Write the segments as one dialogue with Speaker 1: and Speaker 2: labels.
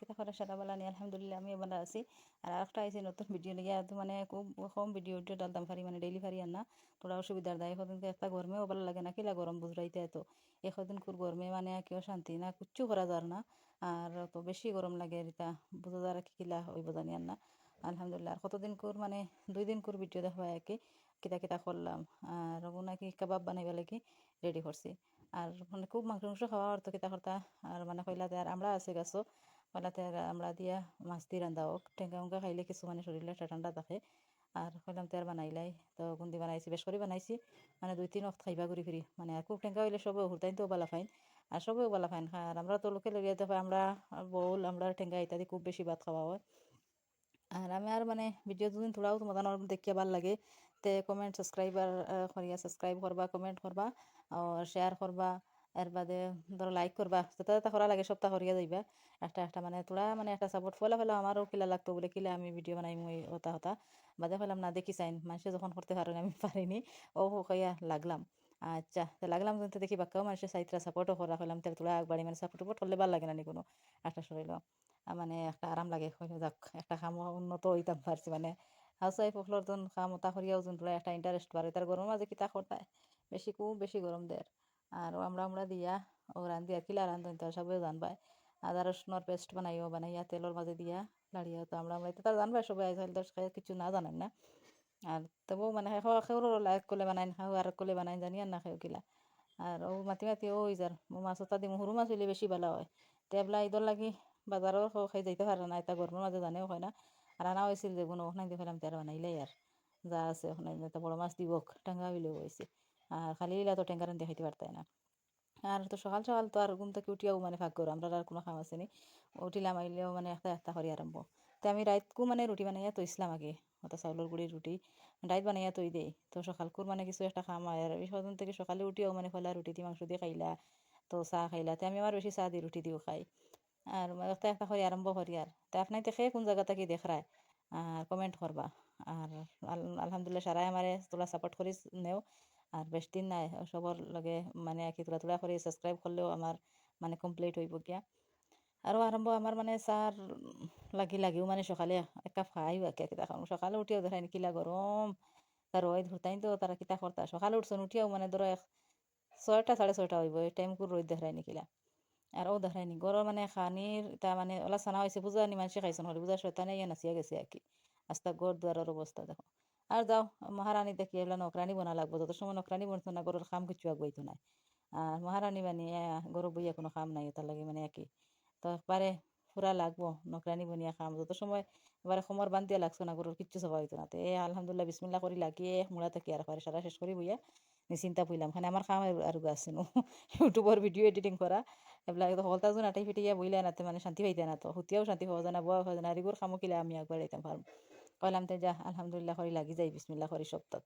Speaker 1: কিতা করে সারা বেলা নিয়ে আলহামদুলিল্লাহ আমি ভালো আছি। আর আরেকটা আইছে নতুন ভিডিও লিয়া তো মানে খুব কম ভিডিও ডালতাম পারি মানে ডেইলি পারি আর না তোরা অসুবিধার দায় এখন একটা গরমেও ভালো লাগে না কিলা গরম বুঝরাইতে এত এখন খুব গরমে মানে কেউ শান্তি না কিচ্ছু করা যার না আর তো বেশি গরম লাগে এটা বুঝা যার কি কিলা ওই বোঝা নিয়ার না আলহামদুলিল্লাহ আর কতদিন কর মানে 2 দিন কর ভিডিও দেখবা কি কিতা কিতা করলাম আর নাকি কাবাব বানাইবা লাগি রেডি করছি আর মানে খুব মাংস মাংস খাওয়া আর তো কিতা করতা আর মানে কইলাতে আর আমরা আছে গাছও কইলাতে আর আমরা দিয়া মাছ দিয়ে রান্ধা হোক টেঙ্গা উঙ্গা খাইলে কিছু মানে শরীরে ঠান্ডা থাকে আর কইলাম তেয়ার বানাইলাই তো গুন্দি বানাইছি বেশ করে বানাইছি মানে 2-3 ওয়াক্ত খাইবা ঘুরি ফিরি মানে আর খুব টেঙ্গা হইলে সবে হুরতাইন তো বালা ফাইন আর সবেও বালা ফাইন খায় আর আমরা তো লোকেল এরিয়াতে হয় আমরা বউল আমরা টেঙ্গা ইত্যাদি খুব বেশি ভাত খাওয়া হয় আর আমি আর মানে ভিডিও দুদিন তোলাও তোমাদের দেখিয়া ভাল লাগে তে কমেন্ট সাবস্ক্রাইবার করিয়া সাবস্ক্রাইব করবা কমেন্ট করবা আর শেয়ার করবা এর বাদে ধরো লাইক করবা যেটা যেটা করা লাগে সপ্তাহ করিয়া যাইবা একটা একটা মানে তোরা মানে একটা সাপোর্ট ফলে ফেলো আমারও কিলা লাগতো বলে কিলা আমি ভিডিও বানাই মই হতা হতা বাদে ফেলাম না দেখি চাইন মানুষে যখন করতে পারেন আমি পারিনি ও কইয়া লাগলাম আচ্ছা তো লাগলাম কিন্তু দেখি বাক্কাও মানুষের সাইতরা সাপোর্টও করা হলাম তাহলে তোরা একবারই মানে সাপোর্ট করলে ভালো লাগে না নি কোনো একটা শরীর মানে একটা আরাম লাগে হইলে যাক একটা কাম উন্নত হইতাম পারছি মানে হাউস ওয়াইফ হকলর যখন কাম ওটা করিয়াও যোন একটা ইন্টারেস্ট বাড়ে তার গরমের মাঝে কিতা করতায় বেশি খুব বেশি গরম দেয় আর আমরা দিয়া ও রান্ধি আর কিলা রান্ধন তো সবাই জানবাই আদা রসুনের পেস্ট বানাইয়া তেলের মাঝে দিয়া লাড়িয়া তো আমরা তো তার জানবাই সবাই কিছু না জানেন না আর তবুও মানে সেও লাইক করলে বানাইন খাও আর করলে বানাইন জানি আর না খাও কিলা আর ও মাতি মাতি ও যার মাছ ওটা দিম সরু মাছ হইলে বেশি ভালো হয় তেবলা ঈদর লাগি বাজারও খাই যাইতে পারে না এটা গরমের মাঝে জানেও হয় না আর আনা হয়েছিল যে কোনো ওখানে দেখলাম তার বানাইলাই আর যা আছে ওখানে একটা বড় মাছ দিব টেঙ্গা হইলেও হয়েছে আর খালি ইলা তো টেঙ্গারান দেখাইতে পারতাই না আর তো সকাল সকাল তো আর ঘুম থেকে উঠিয়াও মানে ভাগ করো আমরা আর কোনো কাম আসেনি উঠিলাম আইলেও মানে একটা একটা করি আরম্ভ তো আমি রাইতকু মানে রুটি বানাইয়া তো ইসলাম আগে ওটা চাউলের গুঁড়ির রুটি রাইত বানাইয়া তৈ দেই তো সকালকুর মানে কিছু একটা খাম হয় আর এই সদন থেকে সকালে উঠিয়াও মানে খোলা রুটি দিয়ে মাংস দিয়ে খাইলা তো চাহ খাইলা তো আমি আমার বেশি চাহ দিয়ে রুটি দিও খাই আর একটা একটা করে আরম্ভ করি আর তা আপনার দেখে কোন জায়গা থেকে দেখরায় আর কমেন্ট করবা আর আলহামদুলিল্লাহ সারাই আমারে তোলা সাপোর্ট করিস নেও আর বেশ দিন নাই সবর লগে মানে কি তোলা তোলা করে সাবস্ক্রাইব করলেও আমার মানে কমপ্লিট হইব গিয়া আরও আরম্ভ আমার মানে চার লাগিও মানে সকালে এক কাপ খাই একে কিতা খাম সকালে উঠিয়াও দেখাই কিলা গরম তার রোদ ধরতাই তো তারা কিতা করতা সকালে উঠছেন উঠিয়াও মানে ধরো 6টা 6:30 হইব এই টাইম করে রোদ দেখাই নিকিলা আর ও দেখাই নি গরম মানে খানির তা মানে ওলা সানা হয়েছে বুঝা নি মানুষে খাইছেন হলে বুঝা শয়তানে ইয়া নাচিয়া গেছে আর কি আস্তা গড় দুয়ারের অবস্থা দেখো আর যাও মহারানী দেখি এগুলা নকরানি বনা লাগবো যত সময় নকরানি বনতো না গরুর খাম কিছু আগুয়াইতো না আর মহারানী বানিয়ে গরু বইয়া কোনো খাম নাই তার লাগে মানে একই তো একবারে পুরা লাগবো নকরানি বনিয়া খাম যত সময় এবারে সমর বান্ধিয়া লাগছো না গরুর কিচ্ছু সবা হইতো না তো আলহামদুলিল্লাহ বিসমিল্লা করি লাগিয়ে মুড়া থেকে আর সারা শেষ করি বইয়া নিশ্চিন্তা পইলাম খানে আমার খাম আর আছে নো ইউটিউবের ভিডিও এডিটিং করা এবিলাক তো হলতা যোন আটাই ফিটিয়া বইলে নাতে মানে শান্তি পাইতে না তো হুতিয়াও শান্তি পাওয়া যায় না বয়া হওয়া যায় না আর এগুলো খামো কিলা আমি একবার আইতাম পারম কইলাম তে যা আলহামদুলিল্লাহ করে লাগি যাই বিসমিল্লা করি সপ্তাহ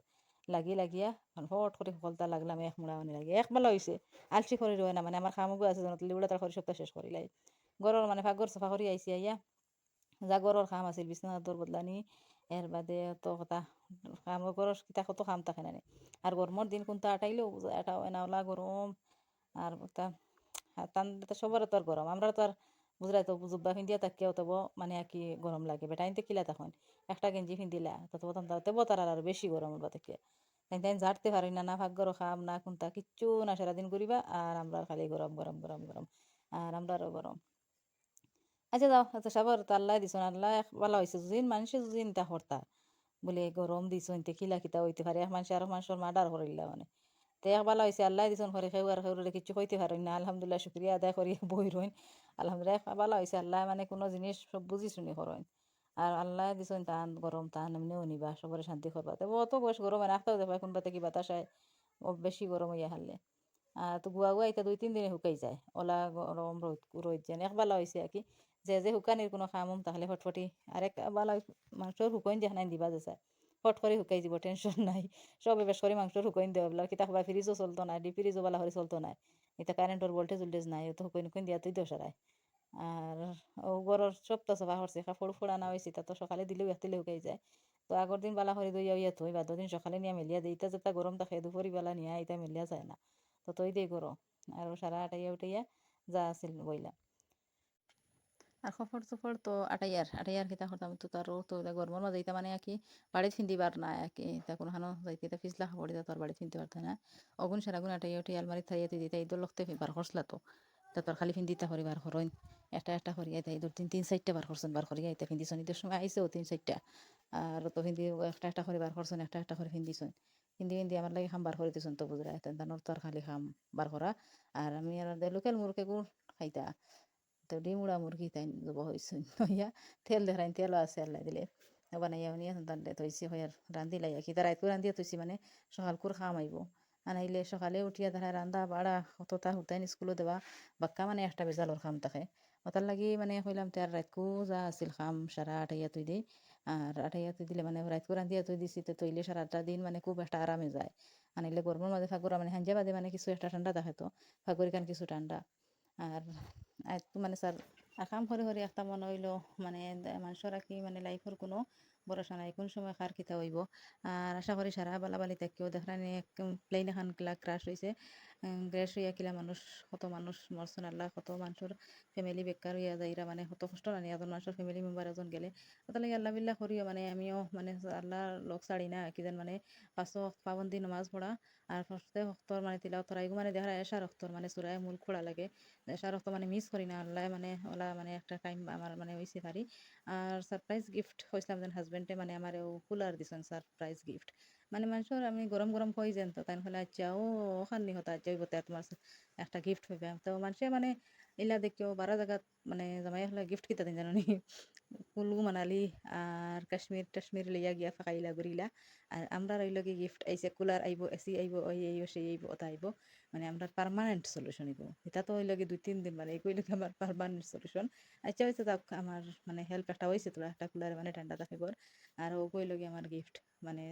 Speaker 1: লাগিয়া ফট করে হলতা লাগলাম এক মুড়া মানে লাগে এক বেলা হয়েছে আলসি করে রয়ে না মানে আমার খামুগো আছে জানো লিউড়া তার করে সপ্তাহ শেষ করিলাই গরর মানে ভাগর সাফা করি আইসি আইয়া জাগরর খাম আছিল বিছনা দর বদলানি এর বাদে তো কথা কাম গরর কিতা কত খাম থাকে না আর গরমর দিন কোনটা আটাইলেও এটা এনাওলা গরম আর তা টান সবার তো আর গরম আমরা তো আর বুঝলাই তো জুব্বা ফিন্দিয়া তাকিয়াও তব মানে আর কি গরম লাগে বেটাইনতে কিলা তখন একটা গেঞ্জি ফিন্দিলা তো তখন তেব তার আর বেশি গরম বা থেকে তাই তাই ঝাড়তে পারি না না ভাগ্যর খাম না কোনটা কিচ্ছু না সারাদিন করিবা আর আমরা খালি গরম গরম গরম গরম আর আমরা আরও গরম আচ্ছা যাও আচ্ছা সবার তো আল্লাহ দিছুন আল্লাহ ভালো হয়েছে যুজিন মানুষে যুজিন তা হরতা বলে গরম দিছুন তে কিলা কিতা হইতে পারে এক মানুষ আর মানুষের মার্ডার করিলা মানে তে এক ভালো হয়েছে আল্লাহ দিছুন করে খেউ আর খেউরে কিছু কইতে পারেন না আলহামদুলিল্লাহ শুক্রিয়া আদায় করি বই রইন আলহামদুলিল্লাহ ভালো হয়েছে আল্লাহ মানে কোনো জিনিস সব বুঝি শুনি করেন আর আল্লাহ দিছুন তান গরম তান এমনিও নিবা সবরে শান্তি করবা তো অত বয়স গরম রাখতেও দেবা কোনবাতে কি বাতাসায় ও বেশি গরম হইয়া হারলে তো গুয়া গুয়া এটা 2-3 দিনে শুকাই যায় ওলা গরম রোদ রোদ যেন এক ভালো হয়েছে আর কি যে শুকানির কোনো কাম তাহলে ফটফটি আরেক ভালো মাংসর শুকোইন দেখা নাই দিবা যাচ্ছে ফট করে শুকাই যাব টেনশন নাই সবে বেশ করে মাংসর শুকোইন দেওয়া বলা কিতা খাবার ফ্রিজও চলতো না ডি ফ্রিজও বালা করে চলতো না এটা কারেন্টর ভোল্টেজ উল্টেজ নাই তো শুকোইন শুকোইন দিয়া তুই দোসারায় আর ও গরর সব তো সবা করছে কাপড় ফোড়ানো হয়েছে তা তো সকালে দিলেও একতিলে শুকাই যায় তো আগর দিন বালা করে দইয়া ইয়া থই বাদ দিন সকালে নিয়ে মেলিয়া দিই ইটা যেটা গরম থাকে দুপুরি বেলা নিয়ে এটা মেলিয়া যায় না তো তৈ দিয়ে গরম আর সারা আটাইয়া উঠাইয়া যা আছিল বইলা আর খপর চপর তো আটাইয়ার কিতা করতাম তো তারও তো গরমের মাঝে এটা মানে কি বাড়িতে ফিন্দিবার না কি তা কোনো হানো যাইতে এটা ফিসলা খাবার দিতা তোর বাড়িতে ফিনতে পারতে না অগুন সারাগুন আটাইয়া উঠে আলমারি থাইয়া তুই দিতা ঈদর লখতে বার করসলা তো তা তোর খালি ফিন্দিতা করি বার করইন একটা একটা করি আইতা ঈদর তিন চারটা বার করছেন বার করি আইতা ফিন্দিছন ঈদের সময় আইসেও তিন চারটা আর তো ফিন্দি একটা একটা করে বার করছেন একটা একটা করে ফিন্দিছন ফিন্দি ফিন্দি আমার লাগে খাম বার করে দিছন তো বুঝরা এত তোর খালি খাম বার করা আর আমি আর লোকাল মুরকে গুড় খাইতা তো ডিমুড়া মুরগি তাই জব হয়েছে হইয়া তেল দেখাইন তেলও আছে আল্লাহ দিলে বানাইয়া উনিয়া তার থইছি হইয়ার রান্ধি লাইয়া কি তার রাইতকু রান্ধিয়া থইছি মানে সকাল করে খাম আইব আনাইলে সকালে উঠিয়া দেখা রান্ধা বাড়া অতটা হুতাইন স্কুলে দেওয়া বাক্কা মানে একটা বেজালোর খাম থাকে ওটার লাগি মানে কইলাম তার রাইতকু যা আছিল খাম সারা আটাইয়া তুই দিই আর আটাইয়া তুই দিলে মানে রাইতকু রান্ধিয়া তুই দিছি তো তৈলে সারাটা দিন মানে খুব একটা আরামে যায় আনাইলে গরমের মাঝে ফাগুরা মানে হাঞ্জা বাদে মানে কিছু একটা ঠান্ডা থাকে তো ফাগুরি কান কিছু ঠান্ডা আর মানে স্যার কাম করে করে একটা মনে হইলো মানে মানুষের আর কি মানে লাইফের কোনো ভরসা নাই কোন সময় কার কিতা হইব আর আশা করি সারা বালাবালি কেউ দেখানি প্লেন এখন কিলা ক্রাশ হয়েছে ক্রাশ হইয়া কিলা মানুষ কত মানুষ মরছেন আল্লাহ কত মানুষের ফ্যামিলি বেকার হইয়া যাইরা মানে কত কষ্ট নানি এজন মানুষের ফ্যামিলি মেম্বার এজন গেলে ওটা লাগে আল্লাহ বিল্লাহ করিও মানে আমিও মানে আল্লাহ লোক ছাড়ি না কি যেন মানে পাঁচশো পাবন্দি নামাজ পড়া আর ফার্স্টে হক্তর মানে তিলাও তরাই মানে দেখা এসা রক্তর মানে সুরায় মূল খোড়া লাগে এসা রক্ত মানে মিস করি না আল্লাহ মানে ওলা মানে একটা টাইম আমার মানে হয়েছে পারি আর সারপ্রাইজ গিফট হয়েছিলাম যেন হাজবেন্ডে মানে আমার কুলার দিছেন সারপ্রাইজ গিফট মানে মানুষের আমি গরম গরম হয়ে যেন তো তাই হলে আচ্ছা ও ওখানি হতা যাইব তোমার একটা গিফট হইবে তো মানুষে মানে ইলা দেখিও বারা জায়গাত মানে জামাই হলে গিফট কিতা দিন জানি কুলু মানালি আর কাশ্মীর টাশ্মীর লইয়া গিয়া ফাঁকাইলা ঘুরিলা আর আমরা রইল কি গিফট আইসে কুলার আইব এসি আইব ওই আইব সেই আইব ওটা আইব মানে আমরা পার্মানেন্ট সলিউশন হইব এটা তো হইল কি 2-3 দিন মানে এই কইলে আমার পার্মানেন্ট সলিউশন আচ্ছা হয়েছে তাক আমার মানে হেল্প একটা হয়েছে তোরা একটা কুলার মানে ঠান্ডা থাকে ঘর আর ও কইল কি আমার গিফট মানে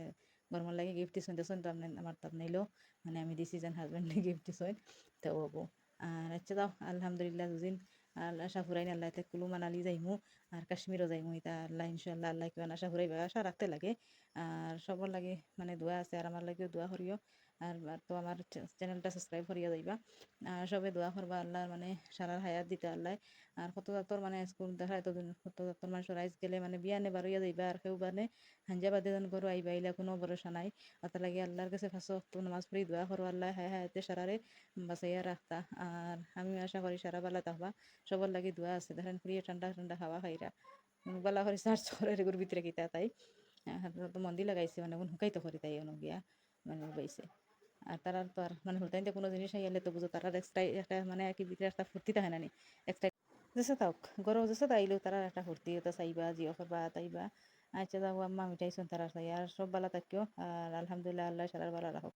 Speaker 1: গরমের লাগে গিফট দিছেন দিছেন তো আপনি আমার তাপ নাইলো মানে আমি দিছি যেন হাজবেন্ডে গিফট দিছেন তো ও আর আচ্ছা দাও আলহামদুলিল্লাহ দুদিন আল্লাহ আশা ফুরাইন আল্লাহ কুলু মানালি যাইমু আর কাশ্মীরও যাইমু এটা আল্লাহ ইনশাল্লাহ আল্লাহ কিমান আশা ফুরাইবা আশা রাখতে লাগে আর সবার লাগে মানে দোয়া আছে আর আমার লাগেও দোয়া করিও আর তো আমার চ্যানেলটা সাবস্ক্রাইব করিয়া যাইবা আর সবে দোয়া করবা আল্লাহ মানে সারার হায়াত দিতে আল্লাহ আর কত জাতর মানে স্কুল দেখা এতদিন কত জাতর মানুষের আইস গেলে মানে বিয়া নে বারইয়া যাইবা আর কেউ মানে হাঞ্জা বাদে যেন করো আইবা আইলা কোনো ভরসা নাই অত লাগে আল্লাহর কাছে ফাঁসো তো নামাজ পড়ি দোয়া করো আল্লাহ হায় হায়াতে সারারে বাঁচাইয়া রাখতা আর আমি আশা করি সারা বেলা থাকবা সবার লাগে দোয়া আছে দেখেন প্রিয় ঠান্ডা ঠান্ডা খাওয়া খাইরা বালা করে সার্চ করে এগুলোর ভিতরে কিতা তাই তো মন্দির লাগাইছে মানে হুকাইতে করি তাই গিয়া মানে বাইছে আর তারা তো আর মানে হুলতাইতে কোনো জিনিস আইলে তো বুঝো তারা এক্সট্রা একটা মানে আর কি ভিতরে একটা ফুর্তি থাকে না নি এক্সট্রা যেসে থাক গরম যেসে তাইলেও তারা একটা ফুর্তি তো চাইবা জিও খাবা তাইবা আচ্ছা যাবো আম্মা মিটাইছেন তারা চাই আর সব বালা থাকিও আর আলহামদুলিল্লাহ আল্লাহ সারার বালা রাখো